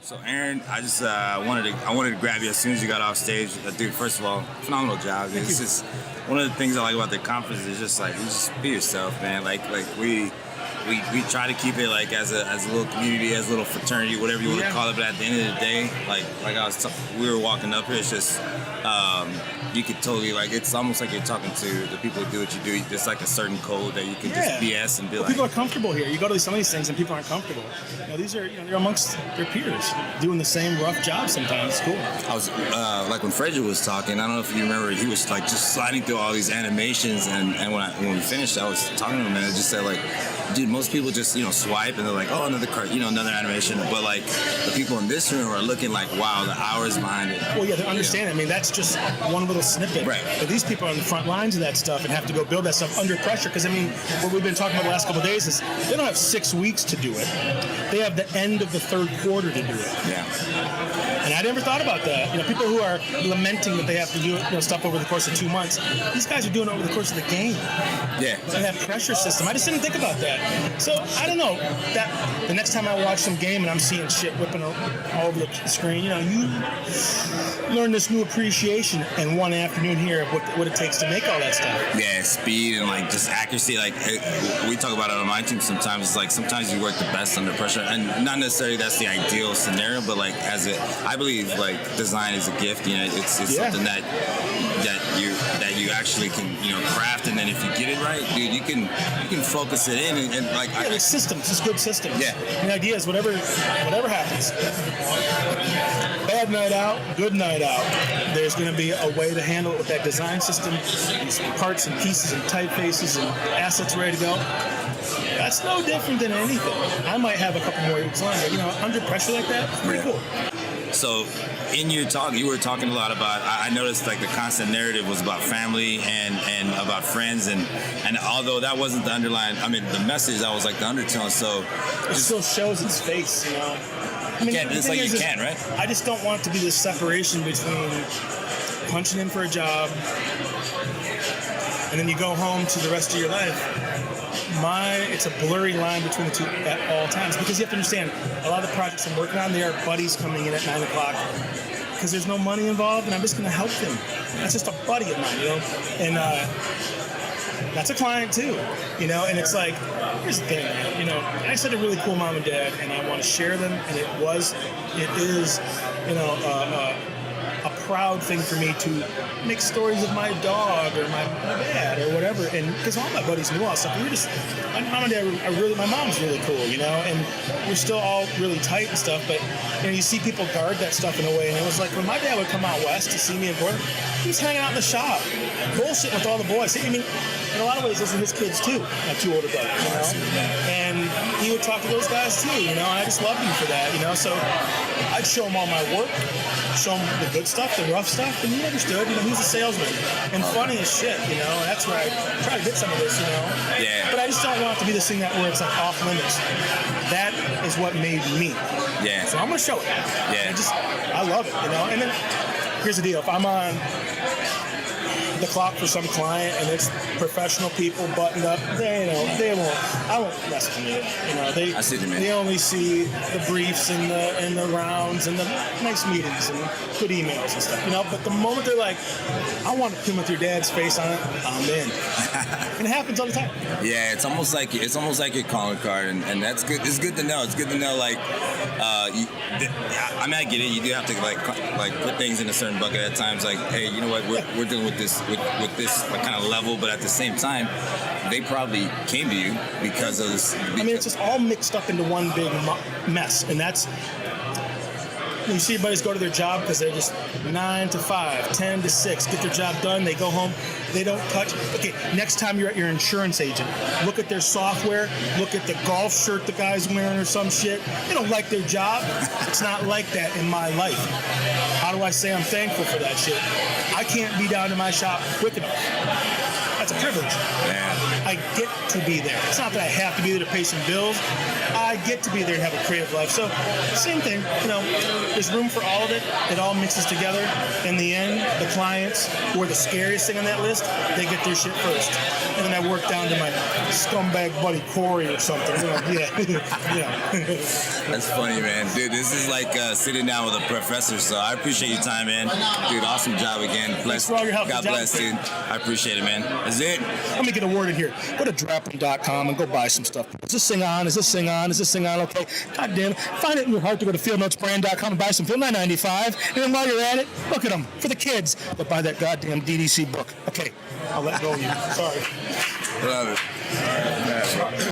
So Aaron, I just wanted to grab you as soon as you got off stage. Dude, first of all, phenomenal job. Dude. It's just one of the things I like about the conference is just like you just be yourself, man. Like we try to keep it like as a little community, as a little fraternity, whatever you want to call it. But at the end of the day, like we were walking up here, it's just you could totally like it's almost like you're talking to the people who do what you do. There's like a certain code that you can just BS and be like. People are comfortable here. You go to some of these things and people aren't comfortable. These are they're amongst their peers doing the same rough job sometimes. It's cool. I was like when Frederick was talking. I don't know if you remember. He was like just sliding through all these animations, and when we finished, I was talking to him and I just said like, dude, most people just swipe and they're like, oh, another card, another animation. But like the people in this room are looking like, wow, the hours behind it. Well, yeah, they understand. I mean, that's just one little snippet. Right. But these people are on the front lines of that stuff and have to go build that stuff under pressure. Because I mean, what we've been talking about the last couple of days is they don't have 6 weeks to do it. They have the end of the third quarter to do it. Yeah. And I never thought about that. People who are lamenting that they have to do stuff over the course of 2 months. These guys are doing it over the course of the game. Yeah. They have pressure system. I just didn't think about that. So I don't know. That the next time I watch some game and I'm seeing shit whipping all over the screen, you learn this new appreciation in one afternoon here of what it takes to make all that stuff. Yeah, speed and like just accuracy. Like we talk about it on my team sometimes. It's like sometimes you work the best under pressure, and not necessarily that's the ideal scenario, but like I believe like design is a gift. It's something that you actually can craft, and then if you get it right, dude, you can focus it in and like it's systems. It's good systems. Yeah. The idea is whatever happens. Bad night out, good night out. There's going to be a way to handle it with that design system, these parts and pieces and typefaces and assets ready to go. That's no different than anything. I might have a couple more weeks on, but under pressure like that, it's pretty cool. So in your talk, you were talking a lot about, I noticed like the constant narrative was about family and about friends, and although that wasn't the underlying, the message, that was like the undertone, so. It still shows its face, It's like you can, right? I just don't want it to be this separation between punching in for a job and then you go home to the rest of your life. It's a blurry line between the two at all times, because you have to understand, a lot of the projects I'm working on, there are buddies coming in at 9 o'clock because there's no money involved, and I'm just going to help them. That's just a buddy of mine, and that's a client too, and it's like, here's the thing, I said a really cool mom and dad, and I want to share them, and it is, a proud thing for me to make stories of my dog or my dad or whatever, and because all my buddies knew all stuff. We were just, my mom and dad my mom's really cool, and we're still all really tight and stuff, but you see people guard that stuff in a way, and it was like when my dad would come out west to see me in Portland, he was hanging out in the shop, bullshitting with all the boys. In a lot of ways, those are his kids too, my two older brothers, and he would talk to those guys too, and I just loved him for that, so I'd show him all my work, show him the good stuff, the rough stuff, and he understood. He was a salesman and funny as shit. That's where I try to get some of this. Yeah. But I just don't want it to be this thing where it's like off limits. That is what made me. Yeah. So I'm gonna show it. Yeah. I love it. And then here's the deal: if I'm on the clock for some client and it's professional people buttoned up, I won't mess with it. I see what you mean. They only see the briefs and the rounds and the nice meetings and good emails and stuff, But the moment they're like, I want to pin with your dad's face on it, I'm in. And it happens all the time. Yeah, it's almost like your calling card, and that's good. It's good to know. It's good to know. Like, I get it. You do have to like put things in a certain bucket at times. Like, hey, you know what? We're dealing with this with this kind of level, but at the same time, they probably came to you because of this. It's just all mixed up into one big mess, and that's. You see buddies go to their job because they're just 9 to 5, 10 to 6, get their job done, they go home, they don't touch. Okay, next time you're at your insurance agent, look at their software, look at the golf shirt the guy's wearing or some shit. They don't like their job. It's not like that in my life. How do I say I'm thankful for that shit? I can't be down to my shop quick enough. That's a privilege. Yeah. I I get to be there. It's not that I have to be there to pay some bills. I get to be there and have a creative life. So, same thing. There's room for all of it. It all mixes together. In the end, the clients who are the scariest thing on that list, they get their shit first. And then I work down to my scumbag buddy Corey or something. That's funny, man. Dude, this is like sitting down with a professor, so I appreciate your time, man. Dude, awesome job again. Thanks for all your help. God bless, dude. I appreciate it, man. That's it. Let me get a word in here. Go to Draplin.com and go buy some stuff. Is this thing on? Is this thing on? Is this thing on? Okay. God damn it. Find it in your heart to go to fieldnotesbrand.com and buy some Field 995. And then while you're at it, look at them. For the kids, but buy that goddamn DDC book. Okay. I'll let go of you. Sorry. Love it.